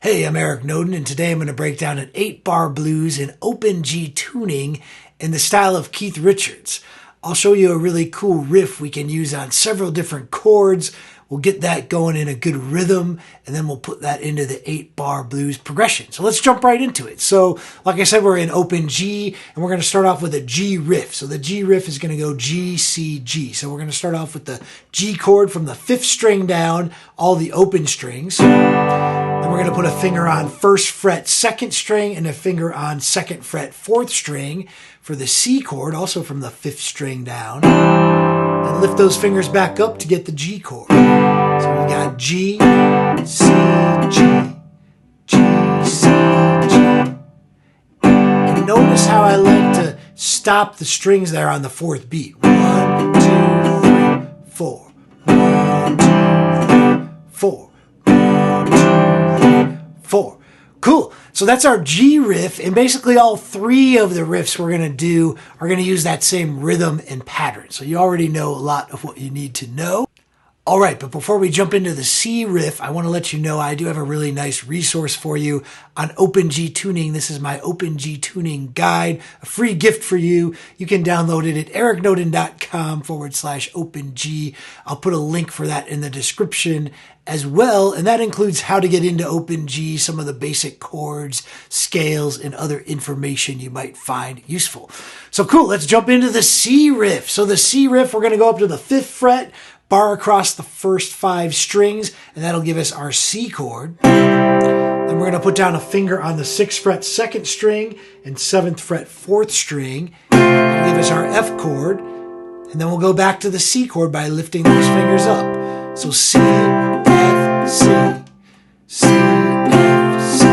Hey, I'm Eric Noden, and today I'm going to break down an 8-bar blues in open G tuning in the style of Keith Richards. I'll show you a really cool riff we can use on several different chords. We'll get that going in a good rhythm, and then we'll put that into the 8-bar blues progression. So let's jump right into it. So, like I said, we're in open G, and we're going to start off with a G riff. So the G riff is going to go G, C, G. So we're going to start off with the G chord from the 5th string down, all the open strings. Then we're going to put a finger on 1st fret 2nd string and a finger on 2nd fret 4th string for the C chord, also from the 5th string down. And lift those fingers back up to get the G chord. So we got G, C, G, G, C, G. And notice how I like to stop the strings there on the 4th beat. 1, 2, 3, 4. 1, 2, 3, 4. 4. Cool. So that's our G riff, and basically all 3 of the riffs we're going to do are going to use that same rhythm and pattern. So you already know a lot of what you need to know. All right, but before we jump into the C riff, I want to let you know I do have a really nice resource for you on Open G Tuning. This is my Open G Tuning guide, a free gift for you. You can download it at ericnoden.com/OpenG. I'll put a link for that in the description as well, and that includes how to get into Open G, some of the basic chords, scales, and other information you might find useful. So cool, let's jump into the C riff. So the C riff, we're going to go up to the 5th fret, bar across the first 5 strings, and that'll give us our C chord. Then we're going to put down a finger on the 6th fret 2nd string and 7th fret 4th string. That'll give us our F chord. And then we'll go back to the C chord by lifting those fingers up. So C, F, C, C, F, C.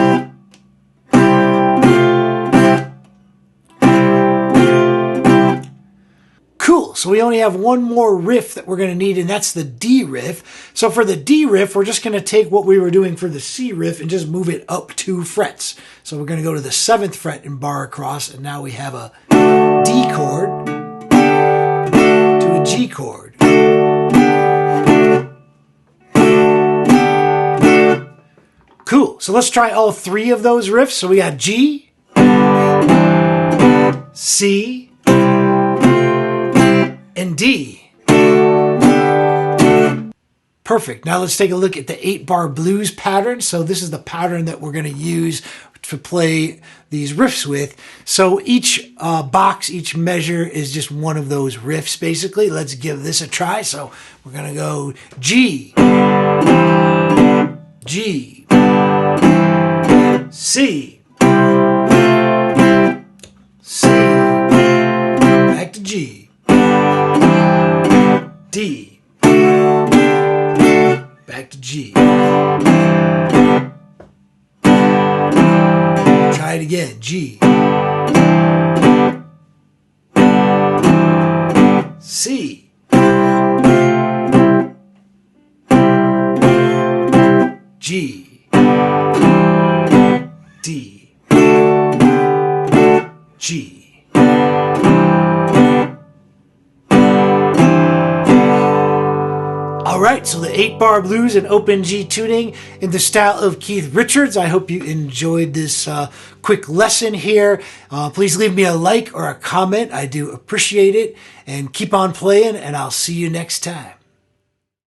Cool, so we only have one more riff that we're going to need, and that's the D riff. So for the D riff, we're just going to take what we were doing for the C riff and just move it up 2 frets. So we're going to go to the 7th fret and bar across, and now we have a D chord to a G chord. Cool, so let's try all 3 of those riffs. So we got G, C, and D. Perfect. Now let's take a look at the 8-bar blues pattern. So this is the pattern that we're going to use to play these riffs with. So each box, each measure is just one of those riffs, basically. Let's give this a try. So we're going to go G, G, C, C, back to G, D, back to G. Try it again. G, C, G, D, G. All right, so the 8-bar blues and open G tuning in the style of Keith Richards. I hope you enjoyed this quick lesson here. Please leave me a like or a comment. I do appreciate it. And keep on playing, and I'll see you next time.